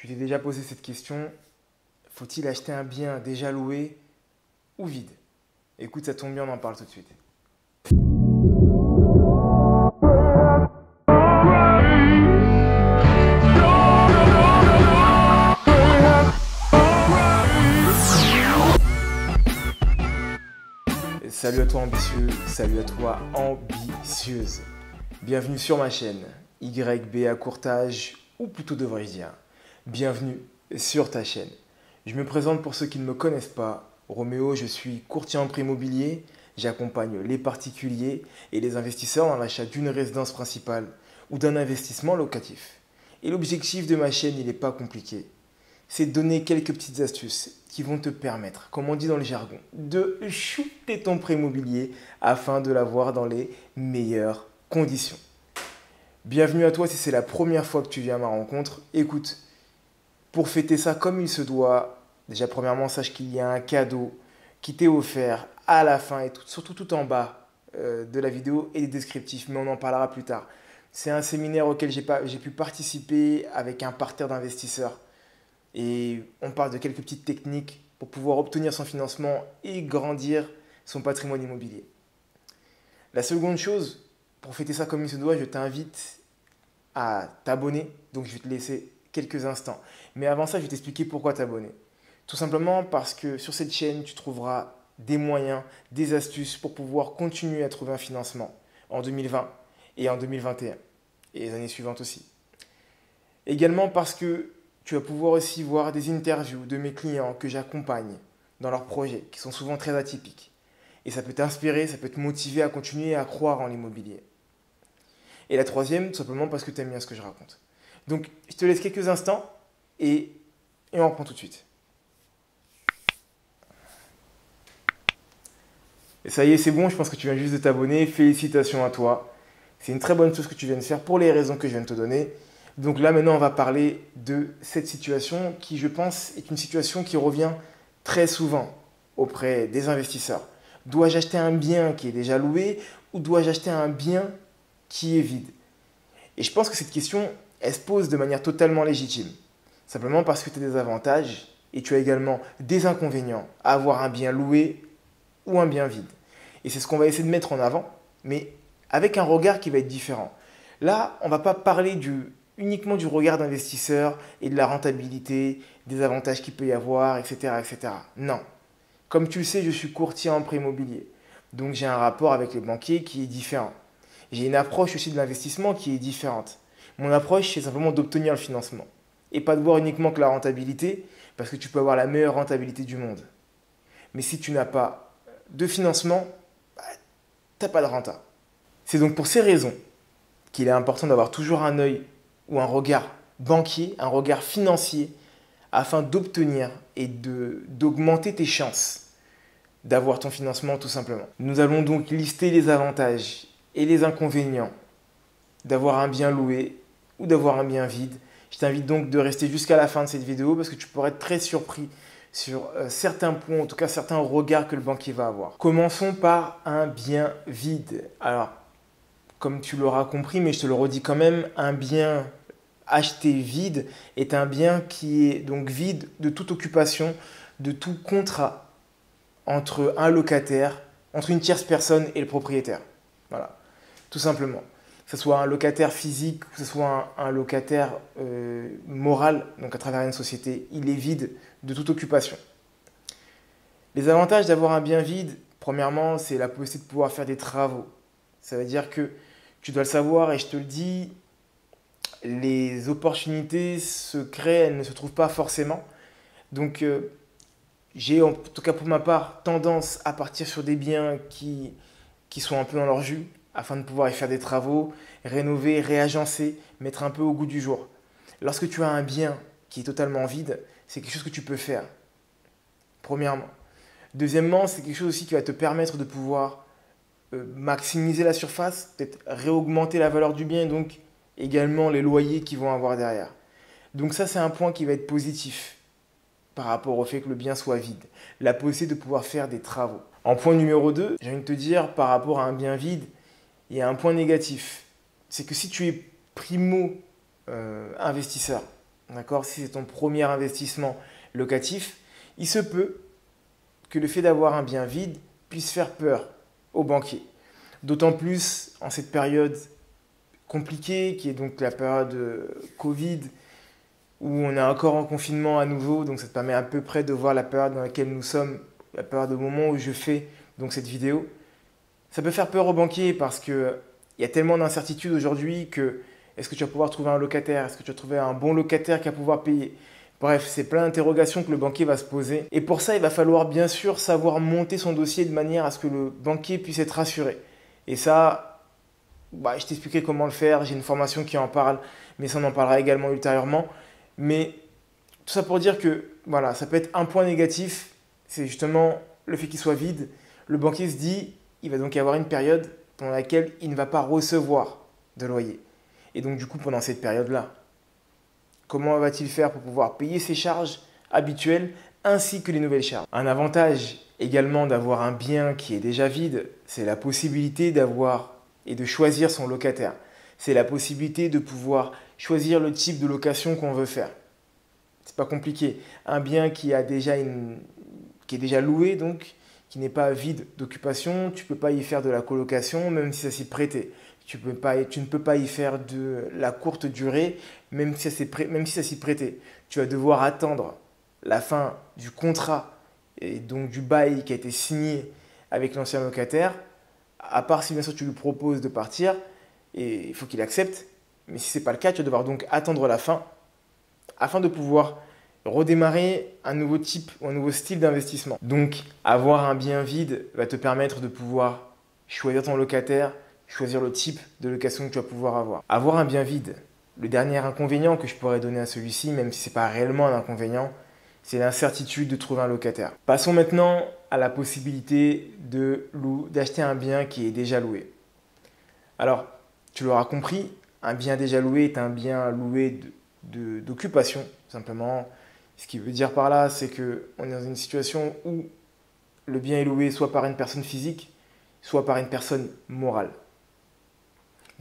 Tu t'es déjà posé cette question, faut-il acheter un bien déjà loué ou vide? Écoute, ça tombe bien, on en parle tout de suite. Salut à toi ambitieux, salut à toi ambitieuse. Bienvenue sur ma chaîne, YBA Courtage, ou plutôt devrais-je dire, bienvenue sur ta chaîne. Je me présente pour ceux qui ne me connaissent pas. Roméo, je suis courtier en prêt immobilier, j'accompagne les particuliers et les investisseurs dans l'achat d'une résidence principale ou d'un investissement locatif. Et l'objectif de ma chaîne, il n'est pas compliqué. C'est de donner quelques petites astuces qui vont te permettre, comme on dit dans le jargon, de shooter ton prêt immobilier afin de l'avoir dans les meilleures conditions. Bienvenue à toi si c'est la première fois que tu viens à ma rencontre. Écoute, pour fêter ça comme il se doit, déjà premièrement, sache qu'il y a un cadeau qui t'est offert à la fin et surtout tout en bas de la vidéo et des descriptifs, mais on en parlera plus tard. C'est un séminaire auquel j'ai pu participer avec un parterre d'investisseurs. Et on parle de quelques petites techniques pour pouvoir obtenir son financement et grandir son patrimoine immobilier. La seconde chose, pour fêter ça comme il se doit, je t'invite à t'abonner. Donc je vais te laisser quelques instants. Mais avant ça, je vais t'expliquer pourquoi t'abonner. Tout simplement parce que sur cette chaîne, tu trouveras des moyens, des astuces pour pouvoir continuer à trouver un financement en 2020 et en 2021 et les années suivantes aussi. Également parce que tu vas pouvoir aussi voir des interviews de mes clients que j'accompagne dans leurs projets, qui sont souvent très atypiques. Et ça peut t'inspirer, ça peut te motiver à continuer à croire en l'immobilier. Et la troisième, tout simplement parce que tu aimes bien ce que je raconte. Donc, je te laisse quelques instants et on reprend tout de suite. Et ça y est, c'est bon, je pense que tu viens juste de t'abonner. Félicitations à toi. C'est une très bonne chose que tu viens de faire pour les raisons que je viens de te donner. Donc là, maintenant, on va parler de cette situation qui, je pense, est une situation qui revient très souvent auprès des investisseurs. Dois-je acheter un bien qui est déjà loué ou dois-je acheter un bien qui est vide? Et je pense que cette question, elle se pose de manière totalement légitime. Simplement parce que tu as des avantages et tu as également des inconvénients à avoir un bien loué ou un bien vide. Et c'est ce qu'on va essayer de mettre en avant, mais avec un regard qui va être différent. Là, on ne va pas parler uniquement du regard d'investisseur et de la rentabilité, des avantages qu'il peut y avoir, etc., etc. Non. Comme tu le sais, je suis courtier en prêt immobilier. Donc j'ai un rapport avec les banquiers qui est différent. J'ai une approche aussi de l'investissement qui est différente. Mon approche, c'est simplement d'obtenir le financement. Et pas de voir uniquement que la rentabilité, parce que tu peux avoir la meilleure rentabilité du monde. Mais si tu n'as pas de financement, tu n'as pas de renta. C'est donc pour ces raisons qu'il est important d'avoir toujours un œil ou un regard banquier, un regard financier, afin d'obtenir et d'augmenter tes chances d'avoir ton financement tout simplement. Nous allons donc lister les avantages et les inconvénients d'avoir un bien loué ou d'avoir un bien vide. Je t'invite donc de rester jusqu'à la fin de cette vidéo parce que tu pourrais être très surpris sur certains points, en tout cas certains regards que le banquier va avoir. Commençons par un bien vide. Alors, comme tu l'auras compris, mais je te le redis quand même, un bien acheté vide est un bien qui est donc vide de toute occupation, de tout contrat entre un locataire, entre une tierce personne et le propriétaire. Voilà, tout simplement. Que ce soit un locataire physique, que ce soit un locataire moral, donc à travers une société, il est vide de toute occupation. Les avantages d'avoir un bien vide, premièrement, c'est la possibilité de pouvoir faire des travaux. Ça veut dire que tu dois le savoir et je te le dis, les opportunités se créent, elles ne se trouvent pas forcément. Donc, j'ai en tout cas pour ma part tendance à partir sur des biens qui sont un peu dans leur jus afin de pouvoir y faire des travaux, rénover, réagencer, mettre un peu au goût du jour. Lorsque tu as un bien qui est totalement vide, c'est quelque chose que tu peux faire, premièrement. Deuxièmement, c'est quelque chose aussi qui va te permettre de pouvoir maximiser la surface, peut-être réaugmenter la valeur du bien, donc également les loyers qu'ils vont avoir derrière. Donc ça, c'est un point qui va être positif par rapport au fait que le bien soit vide. La possibilité de pouvoir faire des travaux. En point numéro 2, j'ai envie de te dire, par rapport à un bien vide, il y a un point négatif. C'est que si tu es primo investisseur, d'accord, si c'est ton premier investissement locatif, il se peut que le fait d'avoir un bien vide puisse faire peur aux banquiers. D'autant plus en cette période compliquée, qui est donc la période Covid, où on est encore en confinement à nouveau, donc ça te permet à peu près de voir la période dans laquelle nous sommes, la période au moment où je fais donc cette vidéo. Ça peut faire peur aux banquiers parce qu'il y a tellement d'incertitudes aujourd'hui que est-ce que tu vas pouvoir trouver un locataire? Est-ce que tu vas trouver un bon locataire qui va pouvoir payer? Bref, c'est plein d'interrogations que le banquier va se poser. Et pour ça, il va falloir bien sûr savoir monter son dossier de manière à ce que le banquier puisse être rassuré. Et ça, je t'expliquerai comment le faire. J'ai une formation qui en parle, mais ça on en parlera également ultérieurement. Mais tout ça pour dire que voilà, ça peut être un point négatif, c'est justement le fait qu'il soit vide. Le banquier se dit, il va donc y avoir une période pendant laquelle il ne va pas recevoir de loyer. Et donc du coup, pendant cette période-là, comment va-t-il faire pour pouvoir payer ses charges habituelles ainsi que les nouvelles charges? Un avantage également d'avoir un bien qui est déjà vide, c'est la possibilité d'avoir et de choisir son locataire. C'est la possibilité de pouvoir choisir le type de location qu'on veut faire. C'est pas compliqué. Un bien qui est déjà loué, donc qui n'est pas vide d'occupation, tu ne peux pas y faire de la colocation, même si ça s'y prêtait. Tu ne peux pas y faire de la courte durée, même si ça s'y prêtait. Tu vas devoir attendre la fin du contrat et donc du bail qui a été signé avec l'ancien locataire, à part si bien sûr tu lui proposes de partir, et il faut qu'il accepte. Mais si ce n'est pas le cas, tu vas devoir donc attendre la fin afin de pouvoir redémarrer un nouveau type ou un nouveau style d'investissement. Donc, avoir un bien vide va te permettre de pouvoir choisir ton locataire, choisir le type de location que tu vas pouvoir avoir. Avoir un bien vide, le dernier inconvénient que je pourrais donner à celui-ci, même si ce n'est pas réellement un inconvénient, c'est l'incertitude de trouver un locataire. Passons maintenant à la possibilité d'acheter un bien qui est déjà loué. Alors, tu l'auras compris, un bien déjà loué est un bien loué d'occupation, tout simplement. Ce qui veut dire par là, c'est qu'on est dans une situation où le bien est loué soit par une personne physique, soit par une personne morale.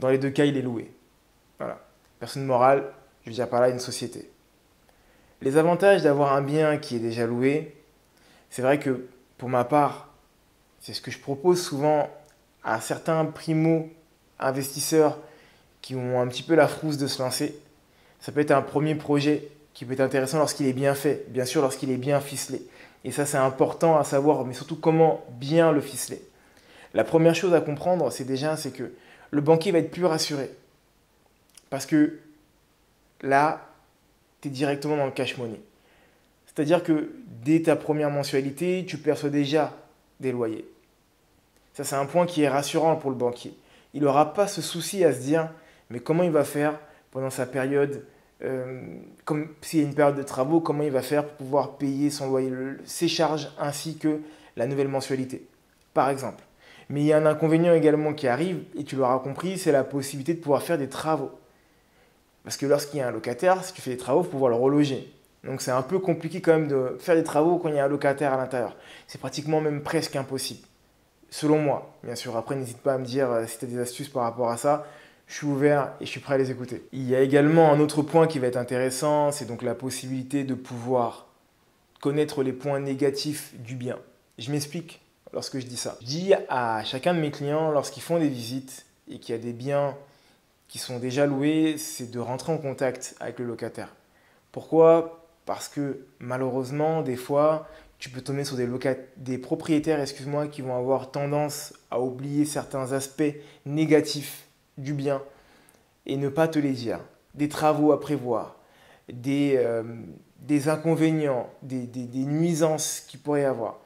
Dans les deux cas, il est loué. Voilà. Personne morale, je veux dire par là une société. Les avantages d'avoir un bien qui est déjà loué, c'est vrai que pour ma part, c'est ce que je propose souvent à certains primo-investisseurs qui ont un petit peu la frousse de se lancer. Ça peut être un premier projet qui peut être intéressant lorsqu'il est bien fait, bien sûr lorsqu'il est bien ficelé. Et ça, c'est important à savoir, mais surtout comment bien le ficeler. La première chose à comprendre, c'est que le banquier va être plus rassuré. Parce que là, tu es directement dans le cash money. C'est-à-dire que dès ta première mensualité, tu perçois déjà des loyers. Ça, c'est un point qui est rassurant pour le banquier. Il n'aura pas ce souci à se dire, mais comment il va faire pendant sa période, comme s'il y a une période de travaux, comment il va faire pour pouvoir payer son loyer, ses charges ainsi que la nouvelle mensualité, par exemple. Mais il y a un inconvénient également qui arrive, et tu l'auras compris, c'est la possibilité de pouvoir faire des travaux. Parce que lorsqu'il y a un locataire, si tu fais des travaux, il faut pouvoir le reloger. Donc c'est un peu compliqué quand même de faire des travaux quand il y a un locataire à l'intérieur. C'est pratiquement même presque impossible. Selon moi, bien sûr. Après, n'hésite pas à me dire si tu as des astuces par rapport à ça. Je suis ouvert et je suis prêt à les écouter. Il y a également un autre point qui va être intéressant, c'est donc la possibilité de pouvoir connaître les points négatifs du bien. Je m'explique lorsque je dis ça. Je dis à chacun de mes clients, lorsqu'ils font des visites et qu'il y a des biens qui sont déjà loués, c'est de rentrer en contact avec le locataire. Pourquoi? Parce que malheureusement, des fois, tu peux tomber sur des propriétaires qui vont avoir tendance à oublier certains aspects négatifs du bien et ne pas te les dire. Des travaux à prévoir, des inconvénients, des nuisances qu'il pourrait y avoir.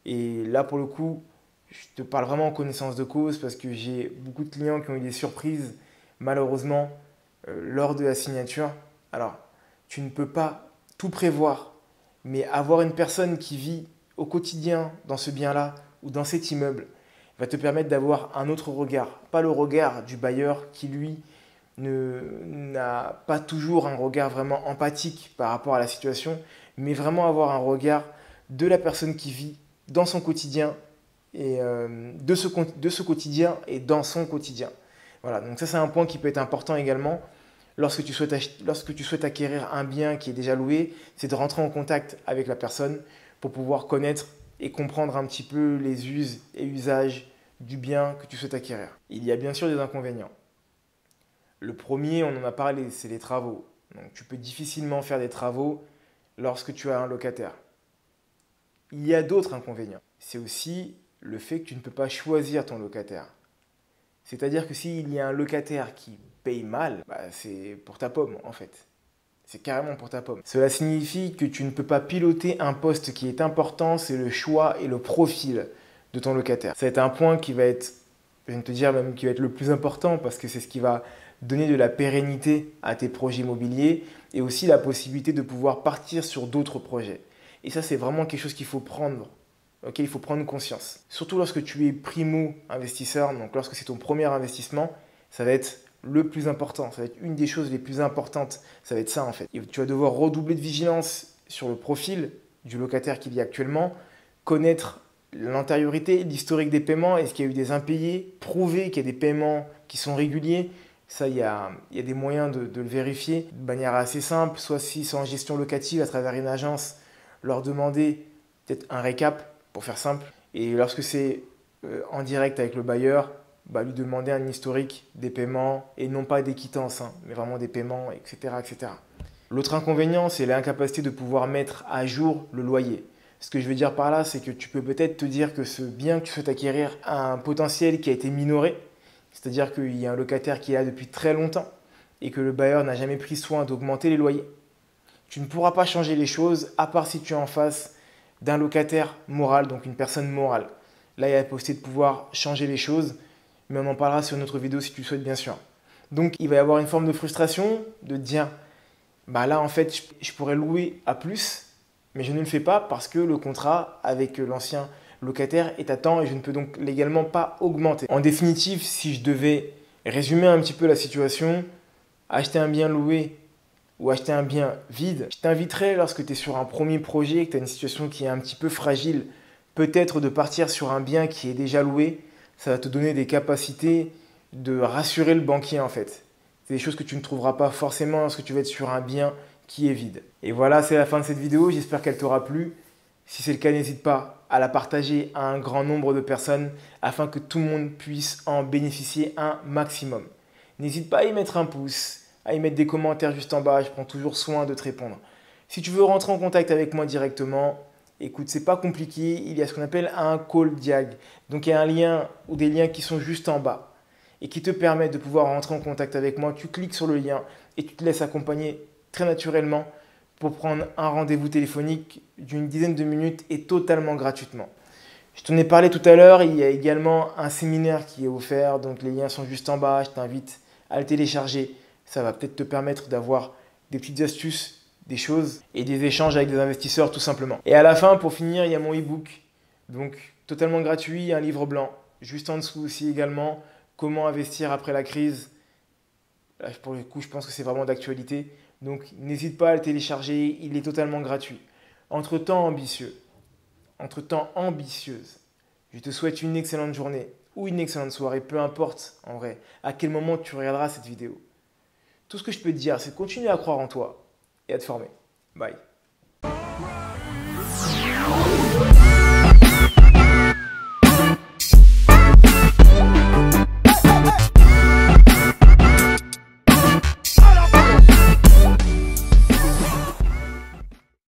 Et là, pour le coup, je te parle vraiment en connaissance de cause parce que j'ai beaucoup de clients qui ont eu des surprises, malheureusement, lors de la signature. Alors, tu ne peux pas tout prévoir, mais avoir une personne qui vit au quotidien dans ce bien-là ou dans cet immeuble va te permettre d'avoir un autre regard. Pas le regard du bailleur qui, lui, n'a pas toujours un regard vraiment empathique par rapport à la situation, mais vraiment avoir un regard de la personne qui vit dans son quotidien et de ce quotidien et dans son quotidien. Voilà, donc ça c'est un point qui peut être important également. lorsque tu souhaites acquérir un bien qui est déjà loué, c'est de rentrer en contact avec la personne pour pouvoir connaître et comprendre un petit peu les us et usages du bien que tu souhaites acquérir. Il y a bien sûr des inconvénients. Le premier, on en a parlé, c'est les travaux. Donc, tu peux difficilement faire des travaux lorsque tu as un locataire. Il y a d'autres inconvénients. C'est aussi le fait que tu ne peux pas choisir ton locataire. C'est-à-dire que s'il y a un locataire qui paye mal, c'est pour ta pomme en fait. C'est carrément pour ta pomme. Cela signifie que tu ne peux pas piloter un poste qui est important, c'est le choix et le profil de ton locataire. Ça va être un point qui va être, je vais te dire même qui va être le plus important parce que c'est ce qui va donner de la pérennité à tes projets immobiliers et aussi la possibilité de pouvoir partir sur d'autres projets. Et ça, c'est vraiment quelque chose qu'il faut prendre. Il faut prendre conscience. Surtout lorsque tu es primo-investisseur, donc lorsque c'est ton premier investissement, ça va être le plus important. Ça va être une des choses les plus importantes. Ça va être ça en fait. Et tu vas devoir redoubler de vigilance sur le profil du locataire qu'il y a actuellement, connaître l'antériorité, l'historique des paiements, est-ce qu'il y a eu des impayés, prouver qu'il y a des paiements qui sont réguliers. Ça, il y a des moyens de le vérifier de manière assez simple, soit si c'est en gestion locative à travers une agence, leur demander peut-être un récap pour faire simple. Et lorsque c'est en direct avec le bailleur, lui demander un historique des paiements et non pas des quittances, mais vraiment des paiements, etc. etc. L'autre inconvénient, c'est l'incapacité de pouvoir mettre à jour le loyer. Ce que je veux dire par là, c'est que tu peux peut-être te dire que ce bien que tu souhaites acquérir a un potentiel qui a été minoré, c'est-à-dire qu'il y a un locataire qui est là depuis très longtemps et que le bailleur n'a jamais pris soin d'augmenter les loyers. Tu ne pourras pas changer les choses à part si tu es en face d'un locataire moral, donc une personne morale. Là, il y a la possibilité de pouvoir changer les choses, mais on en parlera sur une autre vidéo si tu le souhaites bien sûr. Donc, il va y avoir une forme de frustration, de dire, là en fait, je pourrais louer à plus, mais je ne le fais pas parce que le contrat avec l'ancien locataire est à temps et je ne peux donc légalement pas augmenter. En définitive, si je devais résumer un petit peu la situation, acheter un bien loué ou acheter un bien vide, je t'inviterais lorsque tu es sur un premier projet, que tu as une situation qui est un petit peu fragile, peut-être de partir sur un bien qui est déjà loué. Ça va te donner des capacités de rassurer le banquier en fait. C'est des choses que tu ne trouveras pas forcément lorsque tu vas être sur un bien qui est vide. Et voilà, c'est la fin de cette vidéo. J'espère qu'elle t'aura plu. Si c'est le cas, n'hésite pas à la partager à un grand nombre de personnes afin que tout le monde puisse en bénéficier un maximum. N'hésite pas à y mettre un pouce, à y mettre des commentaires juste en bas. Je prends toujours soin de te répondre. Si tu veux rentrer en contact avec moi directement, écoute, c'est pas compliqué. Il y a ce qu'on appelle un call diag. Donc il y a un lien ou des liens qui sont juste en bas et qui te permettent de pouvoir rentrer en contact avec moi. Tu cliques sur le lien et tu te laisses accompagner très naturellement pour prendre un rendez-vous téléphonique d'une dizaine de minutes et totalement gratuitement. Je t'en ai parlé tout à l'heure, il y a également un séminaire qui est offert, donc les liens sont juste en bas, je t'invite à le télécharger. Ça va peut-être te permettre d'avoir des petites astuces, des choses et des échanges avec des investisseurs tout simplement. Et à la fin, pour finir, il y a mon e-book, donc totalement gratuit, un livre blanc. Juste en dessous aussi également, comment investir après la crise. Là, pour le coup, je pense que c'est vraiment d'actualité. Donc, n'hésite pas à le télécharger, il est totalement gratuit. Entre-temps ambitieux, entre-temps ambitieuse, je te souhaite une excellente journée ou une excellente soirée, peu importe en vrai à quel moment tu regarderas cette vidéo. Tout ce que je peux te dire, c'est de continuer à croire en toi et à te former. Bye.